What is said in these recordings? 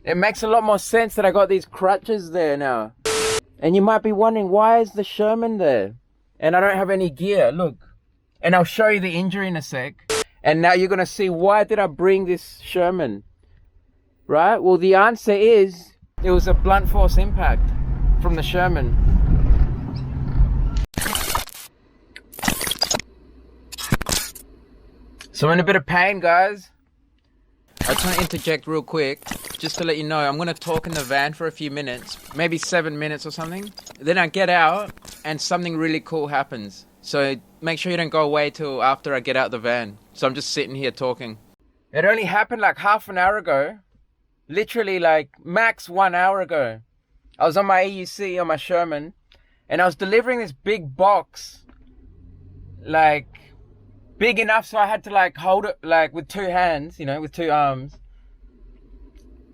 It makes a lot more sense that I got these crutches there now. And you might be wondering, why is the Sherman there? And I don't have any gear, look. And I'll show you the injury in a sec. And now you're gonna see, why did I bring this Sherman? Right? Well, the answer is, it was a blunt force impact from the Sherman. So I'm in a bit of pain, guys. I just want to interject real quick, just to let you know, I'm going to talk in the van for a few minutes, maybe 7 minutes or something. Then I get out and something really cool happens. So make sure you don't go away till after I get out the van. So I'm just sitting here talking. It only happened like half an hour ago. Literally like max 1 hour ago. I was on my EUC on my Sherman and I was delivering this big box, like big enough so I had to like hold it like with two hands, you know, with two arms.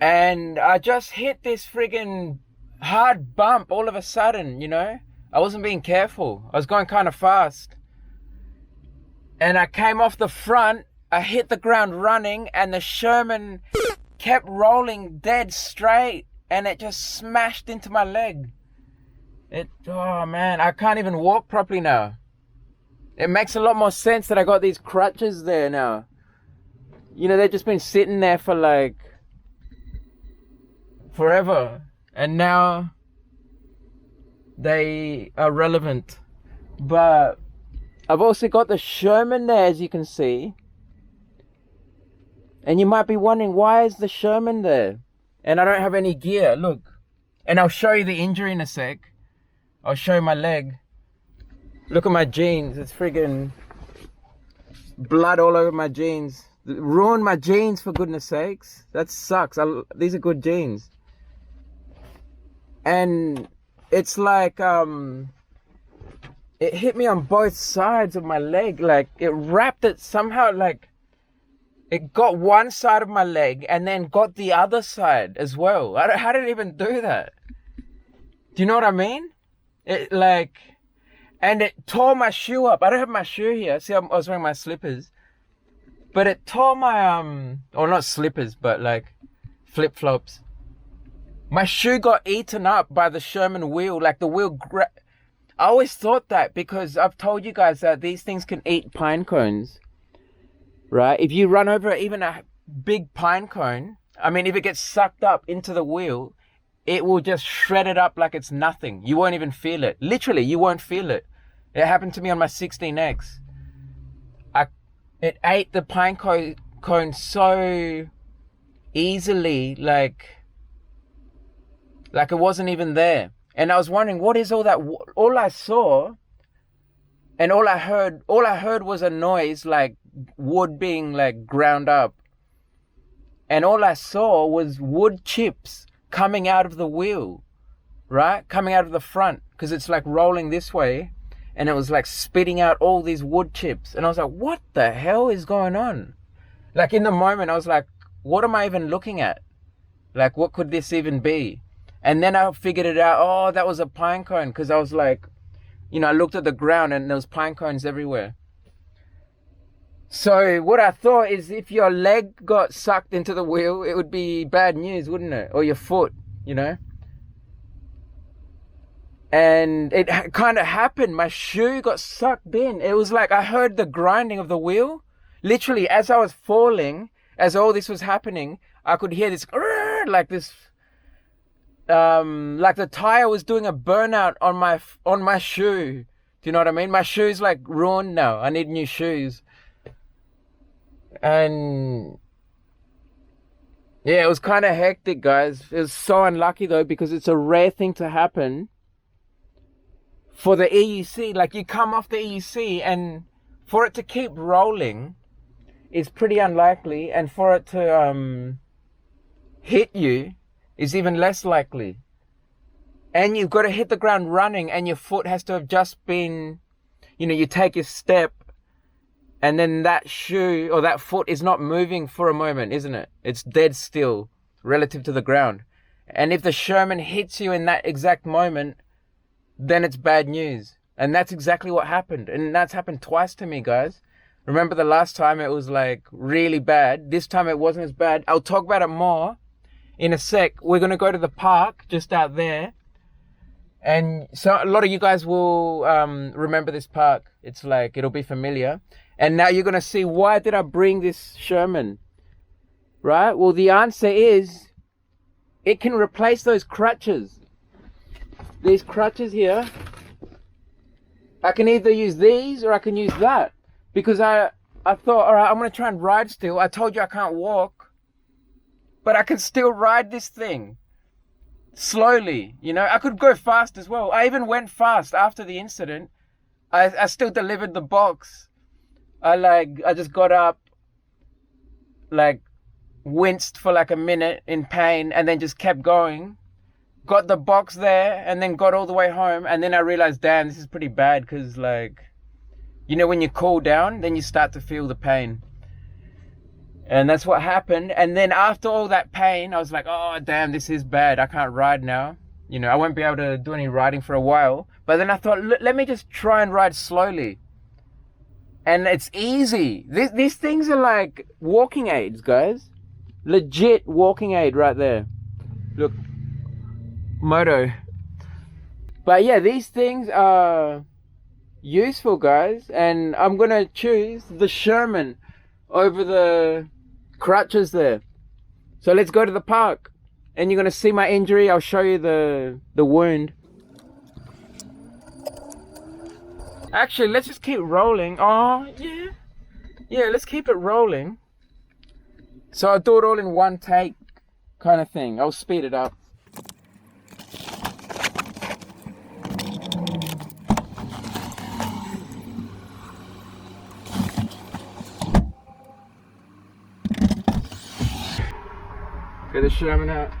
And I just hit this friggin' hard bump all of a sudden, you know. I wasn't being careful. I was going kind of fast. And I came off the front, I hit the ground running, and the Sherman kept rolling dead straight, and it just smashed into my leg. Oh man, I can't even walk properly now. It makes a lot more sense that I got these crutches there now. You know, they've just been sitting there for like forever. And now they are relevant. But I've also got the Sherman there, as you can see. And you might be wondering, why is the Sherman there? And I don't have any gear, look. And I'll show you the injury in a sec. I'll show you my leg. Look at my jeans, it's friggin' blood all over my jeans. Ruined my jeans, for goodness sakes. That sucks. These are good jeans. And it's like, it hit me on both sides of my leg. Like, it wrapped it somehow, like, it got one side of my leg and then got the other side as well. How did it even do that? Do you know what I mean? It like... And it tore my shoe up. I don't have my shoe here. See, I was wearing my slippers. But it tore my, or not slippers, but like flip-flops. My shoe got eaten up by the Sherman wheel. Like the wheel, I always thought that because I've told you guys that these things can eat pine cones. Right? If you run over even a big pine cone, I mean, if it gets sucked up into the wheel, it will just shred it up like it's nothing. You won't even feel it. Literally, you won't feel it. It happened to me on my 16X. It ate the pine cone so easily, like it wasn't even there. And I was wondering, what is all that? All I saw and all I heard was a noise like wood being like ground up. And all I saw was wood chips coming out of the wheel, right? Coming out of the front, because it's like rolling this way, and it was like spitting out all these wood chips. And I was like, what the hell is going on? Like in the moment, I was like, what am I even looking at? Like, what could this even be? And then I figured it out. Oh, that was a pine cone, because I was like, you know, I looked at the ground and there was pine cones everywhere. So what I thought is, if your leg got sucked into the wheel, it would be bad news, wouldn't it? Or your foot, you know? And it kind of happened. My shoe got sucked in. It was like I heard the grinding of the wheel. Literally, as I was falling, as all this was happening, I could hear this, like this, like the tire was doing a burnout on my shoe. Do you know what I mean? My shoe's like ruined now. I need new shoes. And yeah, it was kind of hectic, guys. It was so unlucky though, because it's a rare thing to happen for the EUC. Like, you come off the EUC and for it to keep rolling is pretty unlikely, and for it to hit you is even less likely. And you've got to hit the ground running, and your foot has to have just been, you know, you take your step, and then that shoe or that foot is not moving for a moment, isn't it? It's dead still relative to the ground. And if the Sherman hits you in that exact moment, then it's bad news. And that's exactly what happened. And that's happened twice to me, guys. Remember the last time it was like really bad. This time it wasn't as bad. I'll talk about it more in a sec, we're going to go to the park just out there. And so a lot of you guys will remember this park. It's like, it'll be familiar. And now you're going to see, why did I bring this Sherman? Right? Well, the answer is, it can replace those crutches. These crutches here, I can either use these or I can use that. Because I thought, all right, I'm going to try and ride still. I told you I can't walk. But I can still ride this thing. Slowly, you know. I could go fast as well. I even went fast after the incident. I still delivered the box. I just got up, like, winced for like a minute in pain, and then just kept going. Got the box there, and then got all the way home, and then I realized, damn, this is pretty bad, because, like, you know, when you cool down, then you start to feel the pain. And that's what happened. And then after all that pain, I was like, oh, damn, this is bad. I can't ride now. You know, I won't be able to do any riding for a while. But then I thought, let me just try and ride slowly. And it's easy. These things are like walking aids, guys. Legit walking aid right there. Look, moto. But yeah, these things are useful, guys. And I'm going to choose the Sherman over the crutches there. So let's go to the park. And you're going to see my injury. I'll show you the wound. Actually, let's just keep rolling. Oh, yeah. Yeah, let's keep it rolling. So I'll do it all in one take kind of thing. I'll speed it up. Get the Sherman out.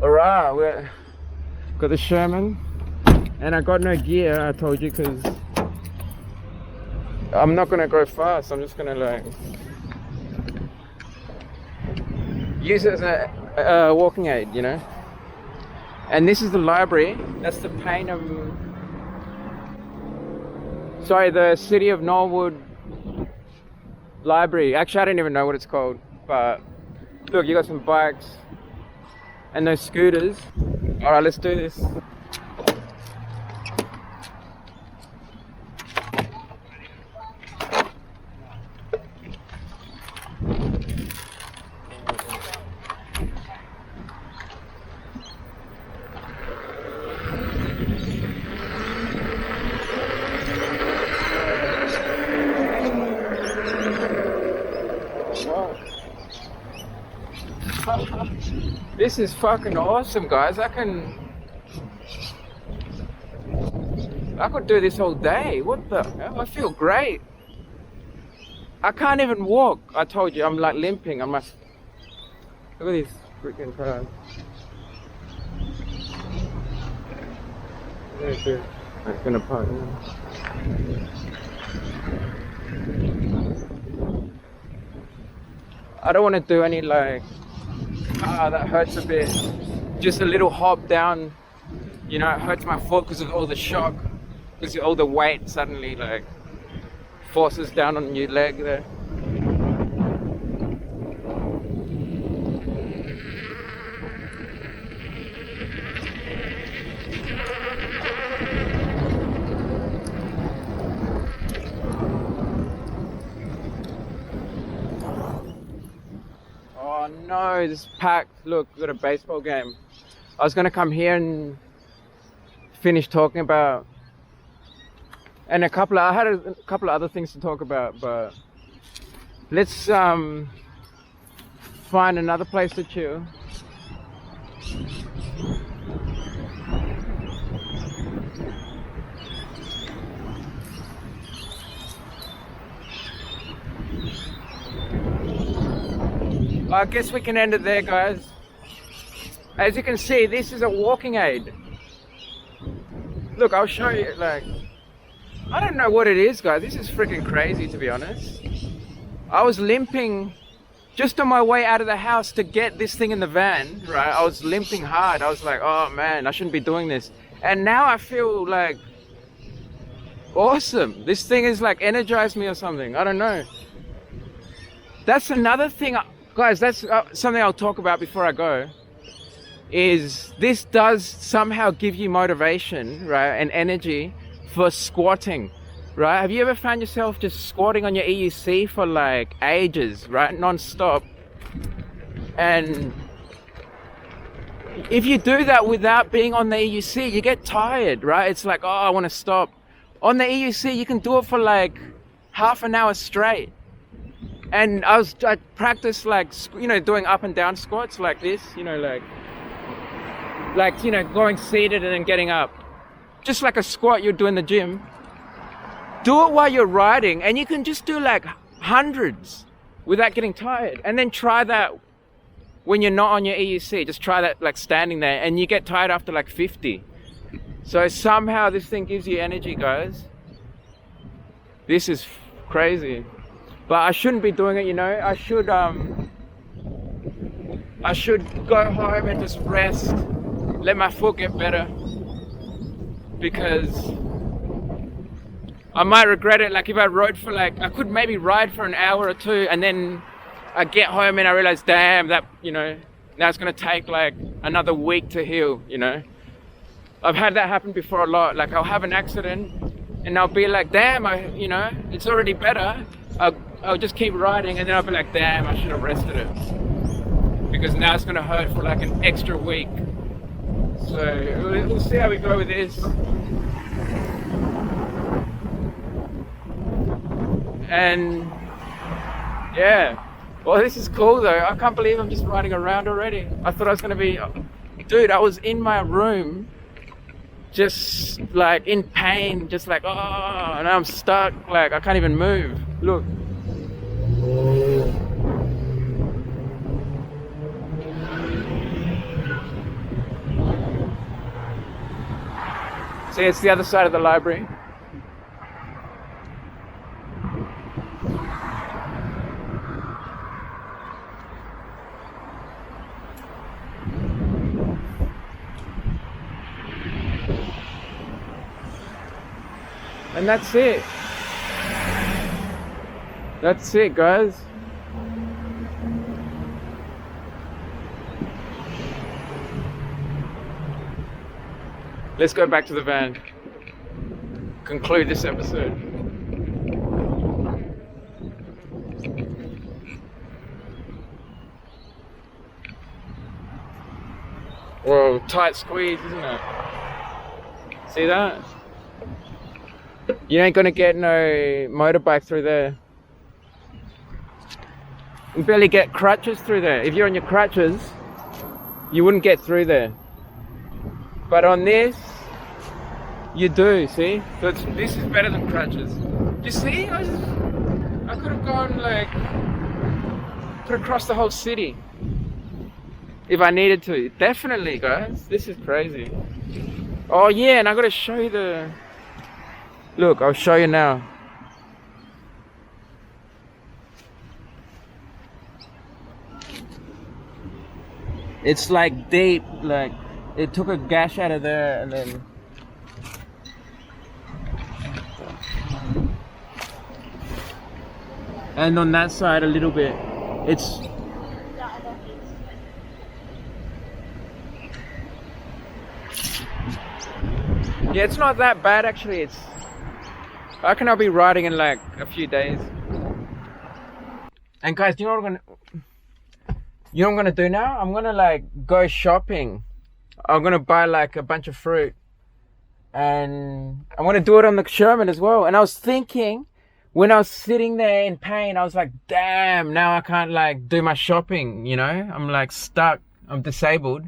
Alright, we got the Sherman, and I got no gear, I told you, because I'm not gonna go fast. I'm just gonna like use it as a walking aid, you know. And this is the library. That's the the City of Norwood Library. Actually, I don't even know what it's called. But look, you got some bikes and those scooters. All right, let's do this. This is fucking awesome, guys. I could do this all day. What the hell? I feel great. I can't even walk. I told you, I'm like limping. I must. Look at this freaking car. I'm gonna park now. I don't want to do any like, that hurts a bit. Just a little hop down, you know, it hurts my foot because of all the shock, because all the weight suddenly like forces down on your leg there. Oh no, this is packed. Look, we've got a baseball game. I was gonna come here and finish talking about, and I had a couple of other things to talk about, but let's find another place to chill. I guess we can end it there, guys. As you can see, this is a walking aid. Look, I'll show you, like, I don't know what it is, guys. This is freaking crazy, to be honest. I was limping just on my way out of the house to get this thing in the van, right? I was limping hard. I was like, oh man, I shouldn't be doing this. And now I feel like awesome. This thing is like energized me or something. I don't know. That's another thing, guys, that's something I'll talk about before I go, is this does somehow give you motivation, right, and energy for squatting, right? Have you ever found yourself just squatting on your EUC for like ages, right, non-stop? And if you do that without being on the EUC, you get tired, right? It's like, oh, I want to stop. On the EUC, you can do it for like half an hour straight. And I practiced like, you know, doing up and down squats like this, you know, like, you know, going seated and then getting up. Just like a squat you'd do in the gym. Do it while you're riding, and you can just do like hundreds without getting tired. And then try that when you're not on your EUC. Just try that like standing there, and you get tired after like 50. So somehow this thing gives you energy, guys. This is crazy. But I shouldn't be doing it, you know. I should go home and just rest, let my foot get better, because I might regret it. Like if I rode for like, I could maybe ride for an hour or two, and then I get home and I realize, damn, that, you know, now it's gonna take like another week to heal, you know. I've had that happen before a lot. Like I'll have an accident and I'll be like, damn, you know, it's already better. I'll just keep riding, and then I'll be like, damn, I should have rested it, because now it's gonna hurt for like an extra week. So we'll see how we go with this. And yeah, well, this is cool though. I can't believe I'm just riding around already. I thought I was gonna be, dude, I was in my room just like in pain, just like, oh, and I'm stuck, like I can't even move. Look. See, it's the other side of the library. And that's it. That's it, guys. Let's go back to the van. Conclude this episode. Whoa, tight squeeze, isn't it? See that? You ain't gonna get no motorbike through there. You barely get crutches through there. If you're on your crutches, you wouldn't get through there. But on this, you do, see? So this is better than crutches. You see? I could have gone like, could have crossed the whole city if I needed to. Definitely, guys. This is crazy. Oh yeah, and I gotta show you the... Look, I'll show you now. It's like deep, like it took a gash out of there and then... And on that side a little bit. It's... Yeah, it's not that bad actually. It's... I reckon I'll be riding in like a few days. And guys, do you know what I'm gonna do now? I'm gonna like go shopping. I'm gonna buy like a bunch of fruit, and I'm gonna do it on the Sherman as well. And I was thinking, when I was sitting there in pain, I was like, damn, now I can't like do my shopping, you know? I'm like stuck, I'm disabled.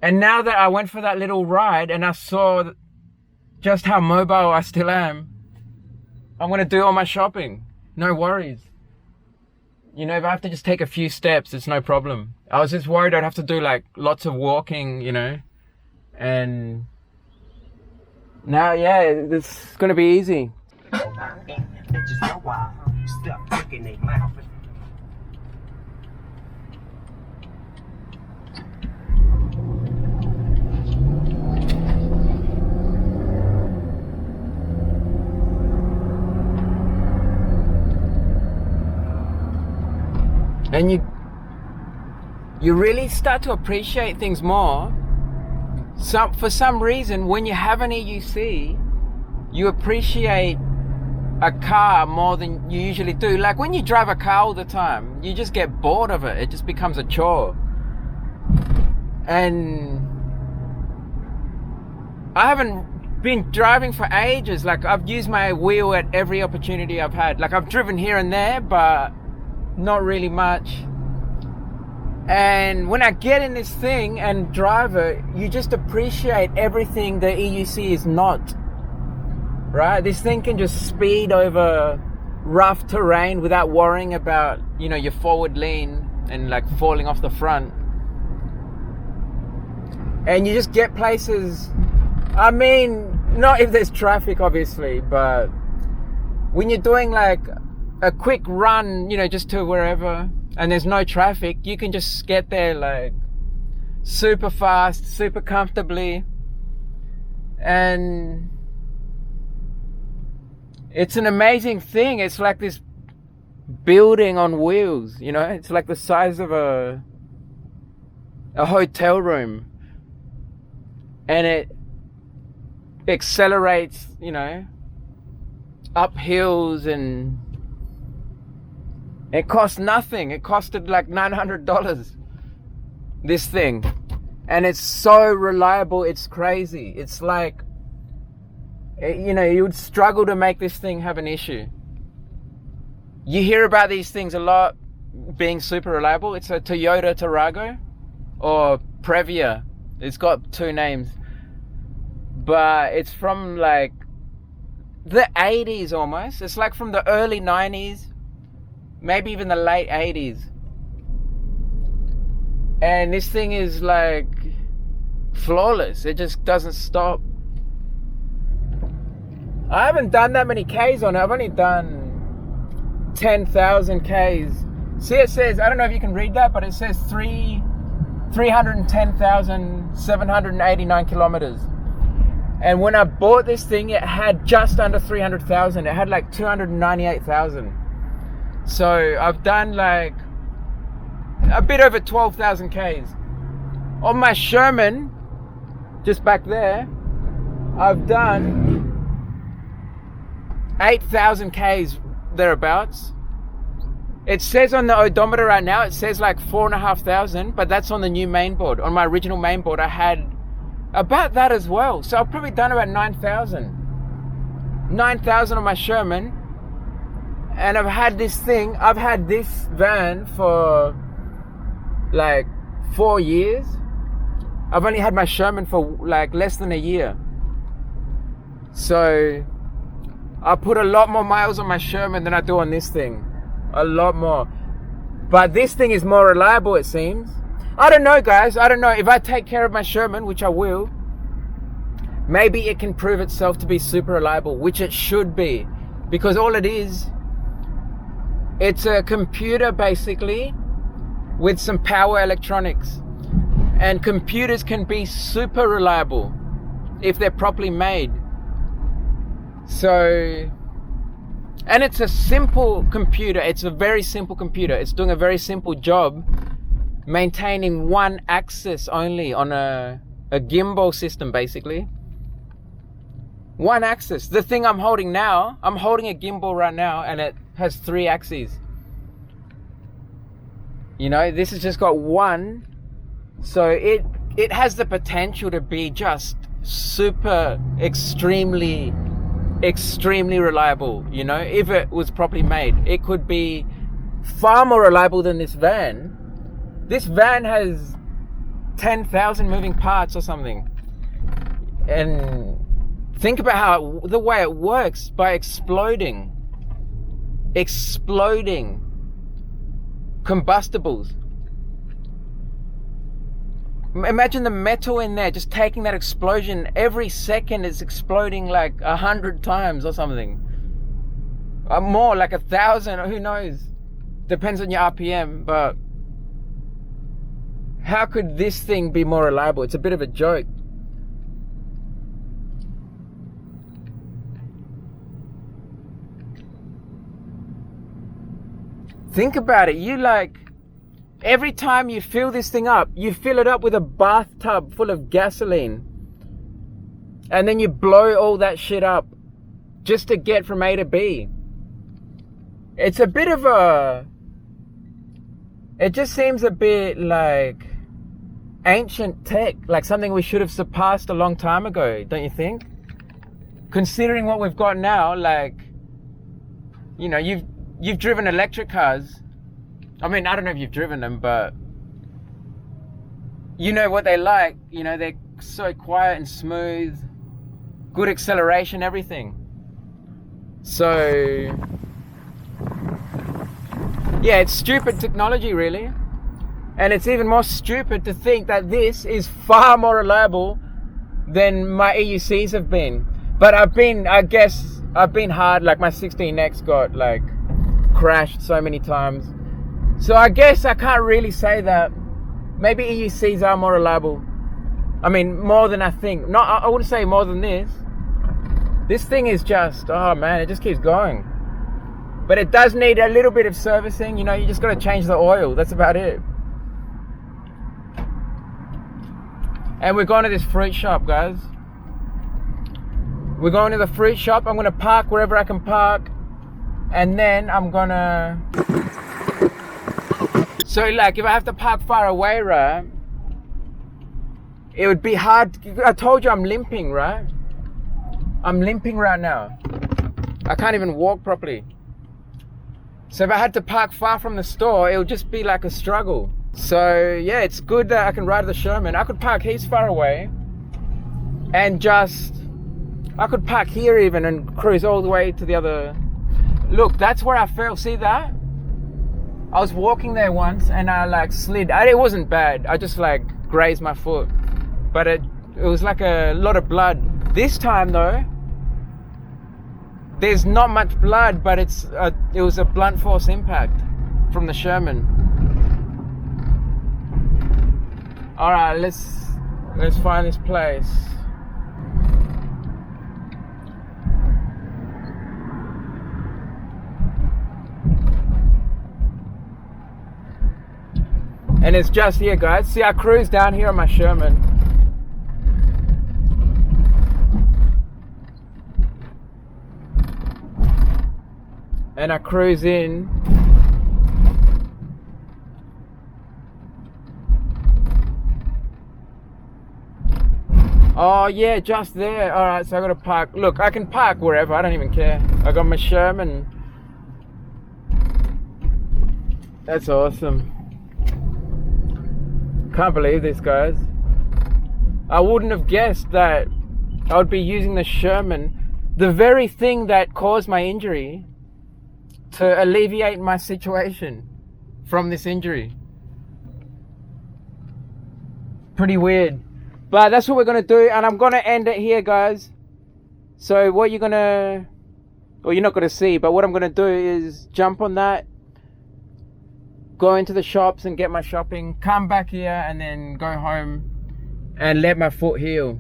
And now that I went for that little ride and I saw just how mobile I still am, I'm gonna do all my shopping, no worries. You know, if I have to just take a few steps, it's no problem. I was just worried I'd have to do like lots of walking, you know, and Now, yeah, it's gonna be easy. And you really start to appreciate things more. For some reason, when you have an EUC, you appreciate a car more than you usually do. Like when you drive a car all the time, you just get bored of it. It just becomes a chore. And I haven't been driving for ages. Like I've used my wheel at every opportunity I've had. Like I've driven here and there, but not really much. And when I get in this thing and drive it, you just appreciate everything the EUC is not. Right? This thing can just speed over rough terrain without worrying about, your forward lean and like falling off the front. And you just get places. I mean, not if there's traffic, obviously, but when you're doing like a quick run, just to wherever, and there's no traffic, you can just get there like super fast, super comfortably. And it's an amazing thing. It's like this building on wheels, it's like the size of a hotel room. And it accelerates, up hills, and it cost nothing. It costed like $900, this thing. And it's so reliable, it's crazy. It's like, you would struggle to make this thing have an issue. You hear about these things a lot being super reliable. It's a Toyota Tarago or Previa. It's got two names. But it's from like the 80s almost. It's like from the early 90s. Maybe even the late 80s. And this thing is like flawless. It just doesn't stop. I haven't done that many Ks on it. I've only done 10,000 Ks. See, it says, I don't know if you can read that, but it says 310,789 kilometers. And when I bought this thing, it had just under 300,000. It had like 298,000. So I've done like a bit over 12,000 Ks. On my Sherman, just back there, I've done 8,000 Ks thereabouts. It says on the odometer right now, it says like 4,500, but that's on the new mainboard. On my original mainboard, I had about that as well. So I've probably done about 9,000. 9,000 on my Sherman. And I've had this van for like 4 years. I've only had my Sherman for like less than a year. So I put a lot more miles on my Sherman than I do on this thing. A lot more. But this thing is more reliable, it seems. I don't know, guys. I don't know. If I take care of my Sherman, which I will, maybe it can prove itself to be super reliable, which it should be. Because all it is, it's a computer basically with some power electronics. And computers can be super reliable if they're properly made. So, and it's a simple computer. It's a very simple computer. It's doing a very simple job maintaining one axis only on a gimbal system, basically. One axis. The thing I'm holding now, I'm holding a gimbal right now, and it has 3 axes. This has just got one. So it has the potential to be just super, extremely reliable, if it was properly made. It could be far more reliable than this van. This van has 10,000 moving parts or something. And think about the way it works by exploding combustibles. Imagine the metal in there just taking that explosion. Every second it's exploding like 100 times or something. More, like 1,000, who knows? Depends on your RPM, but how could this thing be more reliable? It's a bit of a joke. Think about it. You like, every time you fill this thing up, you fill it up with a bathtub full of gasoline. And then you blow all that shit up just to get from A to B. It's a bit of a... It just seems a bit like ancient tech, like something we should have surpassed a long time ago, don't you think? Considering what we've got now, like, you know, you've driven electric cars. I mean, I don't know if you've driven them, but you know what they like. You know, they're so quiet and smooth, good acceleration, everything. So, yeah, it's stupid technology, really. And it's even more stupid to think that this is far more reliable than my EUCs have been. But I've been hard, like my 16X got like crashed so many times. So I guess I can't really say that. Maybe EUCs are more reliable. I mean, more than I think. No, I wouldn't say more than this. This thing is just, oh man, it just keeps going. But it does need a little bit of servicing. You know, you just got to change the oil. That's about it. And we're going to this fruit shop, guys. We're going to the fruit shop. I'm going to park wherever I can park. And then I'm going to... So, like, if I have to park far away, right? It would be hard. I told you I'm limping, right? I'm limping right now. I can't even walk properly. So if I had to park far from the store, it would just be like a struggle. So yeah, it's good that I can ride the Sherman. I could park heaps far away and I could park here even and cruise all the way to the other. Look, that's where I fell. See that? I was walking there once and I like slid. It wasn't bad. I just like grazed my foot. But it was like a lot of blood. This time though, there's not much blood, but it was a blunt force impact from the Sherman. All right, let's find this place. And it's just here, guys. See, I cruise down here on my Sherman. And I cruise in. Oh yeah, just there. Alright, so I gotta park. Look, I can park wherever, I don't even care. I got my Sherman. That's awesome. Can't believe this, guys. I wouldn't have guessed that I would be using the Sherman, the very thing that caused my injury, to alleviate my situation from this injury. Pretty weird. But that's what we're going to do, and I'm going to end it here, guys. So what you're not going to see, but what I'm going to do is jump on that, go into the shops and get my shopping, come back here and then go home and let my foot heal.